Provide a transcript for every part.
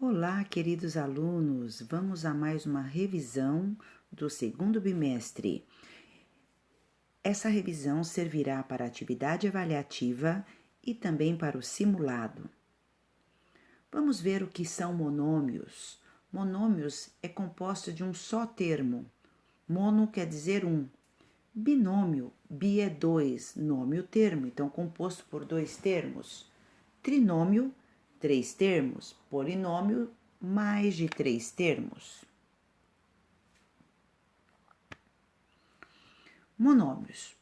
Olá, queridos alunos! Vamos a mais uma revisão do segundo bimestre. Essa revisão servirá para a atividade avaliativa e também para o simulado. Vamos ver o que são monômios. Monômios é composto de um só termo. Mono quer dizer um. Binômio, bi é dois, nômio termo, então composto por dois termos. Trinômio, três termos. Polinômio, mais de três termos. Monômios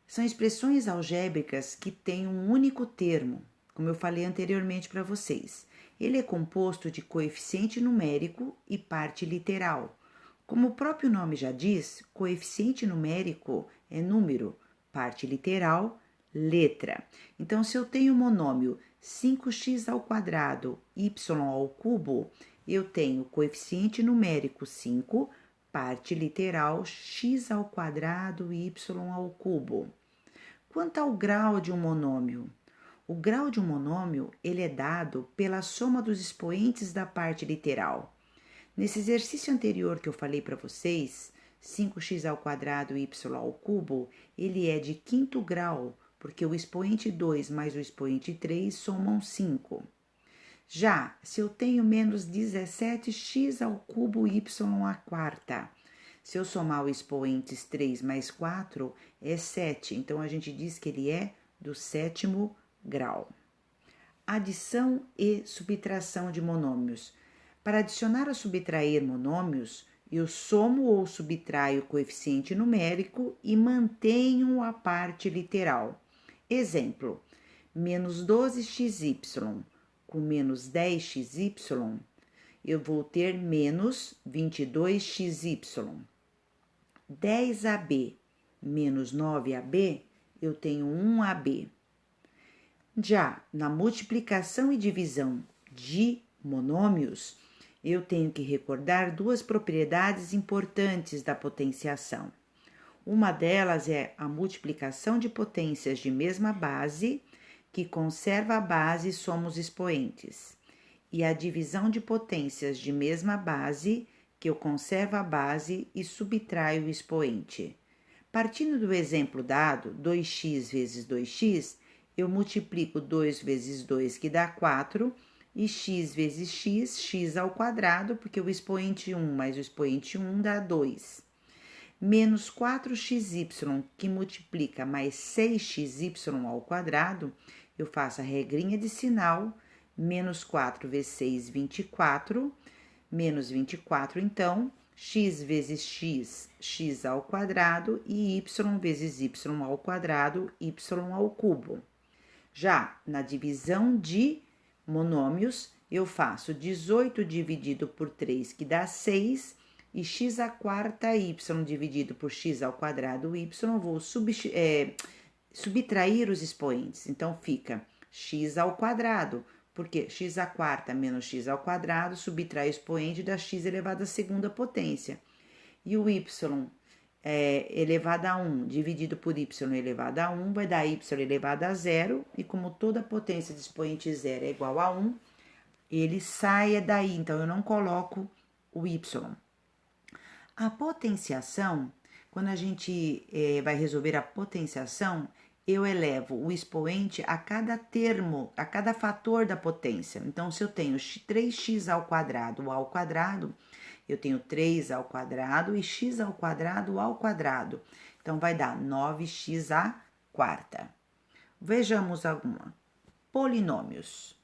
são expressões algébricas que têm um único termo, como eu falei anteriormente para vocês. Ele é composto de coeficiente numérico e parte literal. Como o próprio nome já diz, coeficiente numérico é número, parte literal, letra. Então, se eu tenho o monômio 5x ao quadrado y ao cubo, eu tenho coeficiente numérico 5, parte literal x ao quadrado y ao cubo. Quanto ao grau de um monômio? O grau de um monômio ele é dado pela soma dos expoentes da parte literal. Nesse exercício anterior que eu falei para vocês, 5x ao quadrado y ao cubo, ele é de quinto grau, porque o expoente 2 mais o expoente 3 somam 5. Já, se eu tenho menos 17x ao cubo y à quarta, se eu somar os expoentes 3 mais 4, é 7. Então, a gente diz que ele é do sétimo grau. Adição e subtração de monômios. Para adicionar ou subtrair monômios, eu somo ou subtraio o coeficiente numérico e mantenho a parte literal. Exemplo, menos 12xy com menos 10xy, eu vou ter menos 22xy. 10ab menos 9ab, eu tenho 1ab. Já na multiplicação e divisão de monômios, eu tenho que recordar duas propriedades importantes da potenciação. Uma delas é a multiplicação de potências de mesma base, que conserva a base e soma os expoentes, e a divisão de potências de mesma base, que eu conservo a base e subtraio o expoente. Partindo do exemplo dado, 2x vezes 2x, eu multiplico 2 vezes 2, que dá 4, e x vezes x ao quadrado, porque o expoente 1 mais o expoente 1 dá 2. Menos 4xy, que multiplica mais 6xy ao quadrado, eu faço a regrinha de sinal, menos 4 vezes 6, 24, menos 24, então, x vezes x ao quadrado, e y vezes y ao quadrado, y ao cubo. Já na divisão de monômios, eu faço 18 dividido por 3, que dá 6, e x à quarta y dividido por x ao quadrado y, vou subtrair os expoentes. Então, fica x ao quadrado, porque x à quarta menos x ao quadrado subtrai o expoente da x elevado à segunda potência. E o y elevado a 1 dividido por y elevado a 1 vai dar y elevado a 0. E como toda potência de expoente 0 é igual a 1, ele sai daí, então eu não coloco o y. A potenciação, quando a gente vai resolver a potenciação, eu elevo o expoente a cada termo, a cada fator da potência. Então, se eu tenho 3x ao quadrado, eu tenho 3 ao quadrado e x ao quadrado. Então, vai dar 9x à quarta. Vejamos alguma. Polinômios.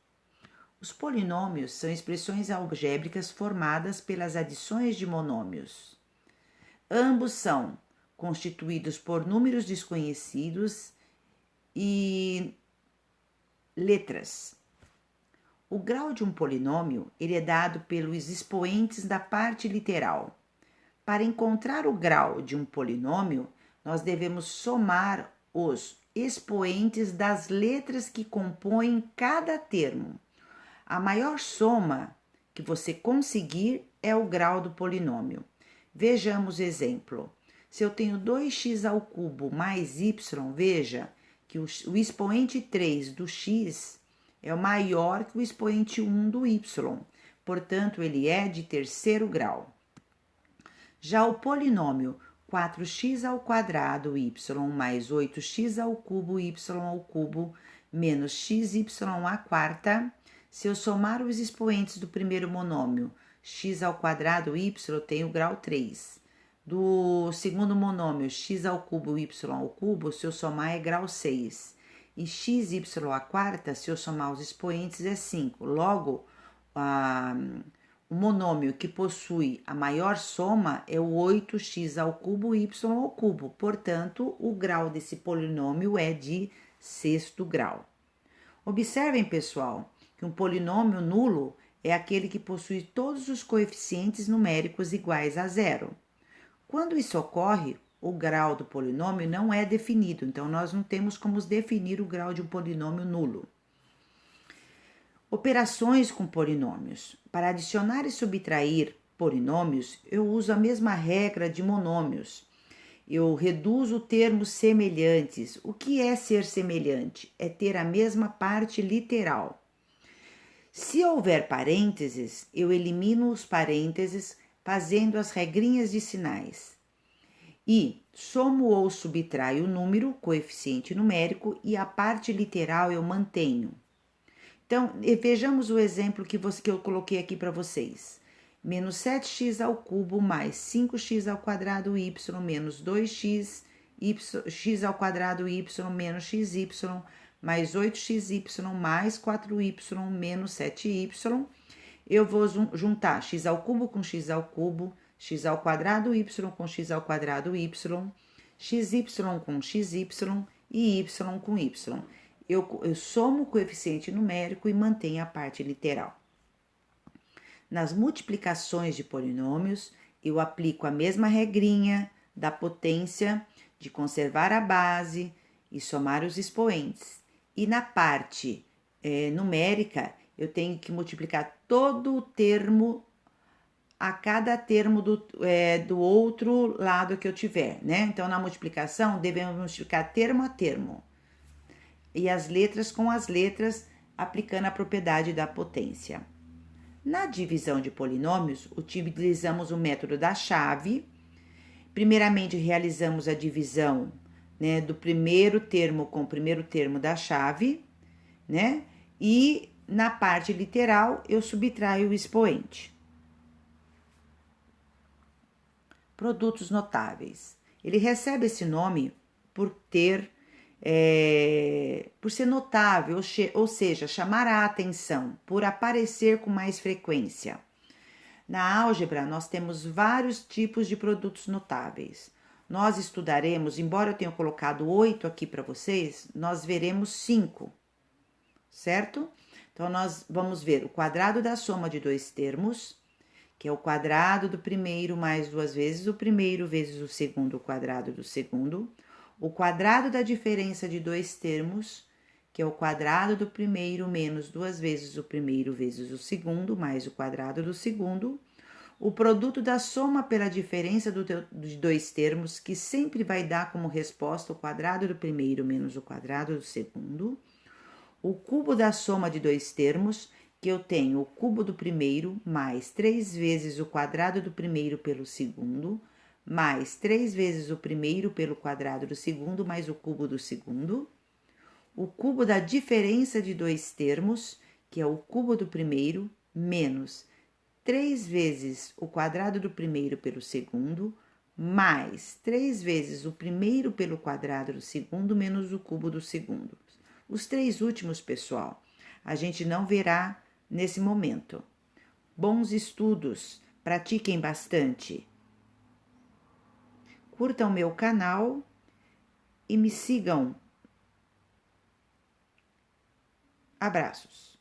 Os polinômios são expressões algébricas formadas pelas adições de monômios. Ambos são constituídos por números desconhecidos e letras. O grau de um polinômio ele é dado pelos expoentes da parte literal. Para encontrar o grau de um polinômio, nós devemos somar os expoentes das letras que compõem cada termo. A maior soma que você conseguir é o grau do polinômio. Vejamos exemplo. Se eu tenho 2x ao cubo mais y, veja que o expoente 3 do x é maior que o expoente 1 do y. portanto, ele é de terceiro grau. Já o polinômio 4x ao quadrado y mais 8x ao cubo y ao cubo menos xy à quarta, se eu somar os expoentes do primeiro monômio, x ao quadrado y, eu tenho grau 3. Do segundo monômio, x ao cubo y ao cubo, se eu somar é grau 6. E xy à quarta, se eu somar os expoentes, é 5. Logo, o monômio que possui a maior soma é o 8x ao cubo y ao cubo. Portanto, o grau desse polinômio é de sexto grau. Observem, pessoal, que um polinômio nulo é aquele que possui todos os coeficientes numéricos iguais a zero. Quando isso ocorre, o grau do polinômio não é definido, então nós não temos como definir o grau de um polinômio nulo. Operações com polinômios. Para adicionar e subtrair polinômios, eu uso a mesma regra de monômios. Eu reduzo termos semelhantes. O que é ser semelhante? É ter a mesma parte literal. Se houver parênteses, eu elimino os parênteses fazendo as regrinhas de sinais. E somo ou subtraio o número, coeficiente numérico, e a parte literal eu mantenho. Então, vejamos o exemplo que eu coloquei aqui para vocês. Menos 7x ao cubo mais 5x ao quadrado y menos 2x x ao quadrado y menos xy mais 8xy mais 4y menos 7y. Eu vou juntar x ao cubo com x ao cubo, x ao quadrado y com x ao quadrado y, xy com xy e y com y. Eu somo o coeficiente numérico e mantenho a parte literal. Nas multiplicações de polinômios, eu aplico a mesma regrinha da potência, de conservar a base e somar os expoentes. E na parte numérica, eu tenho que multiplicar todo o termo a cada termo do outro lado que eu tiver, né? Então, na multiplicação, devemos multiplicar termo a termo. E as letras com as letras, aplicando a propriedade da potência. Na divisão de polinômios, utilizamos o método da chave. Primeiramente, realizamos a divisão, né, do primeiro termo com o primeiro termo da chave, né? E na parte literal, eu subtraio o expoente. Produtos notáveis. Ele recebe esse nome por ser notável, ou seja, chamar a atenção, por aparecer com mais frequência. Na álgebra, nós temos vários tipos de produtos notáveis. Nós estudaremos, embora eu tenha colocado 8 aqui para vocês, nós veremos 5, certo? Então, nós vamos ver o quadrado da soma de dois termos, que é o quadrado do primeiro mais 2 vezes o primeiro vezes o segundo quadrado do segundo. O quadrado da diferença de dois termos, que é o quadrado do primeiro menos 2 vezes o primeiro vezes o segundo, mais o quadrado do segundo. O produto da soma pela diferença de dois termos, que sempre vai dar como resposta o quadrado do primeiro menos o quadrado do segundo. O cubo da soma de dois termos, que eu tenho o cubo do primeiro mais 3 vezes o quadrado do primeiro pelo segundo, mais 3 vezes o primeiro pelo quadrado do segundo, mais o cubo do segundo. O cubo da diferença de dois termos, que é o cubo do primeiro, menos 3 vezes o quadrado do primeiro pelo segundo, mais 3 vezes o primeiro pelo quadrado do segundo, menos o cubo do segundo. Os três últimos, pessoal, a gente não verá nesse momento. Bons estudos, pratiquem bastante. Curtam meu canal e me sigam. Abraços.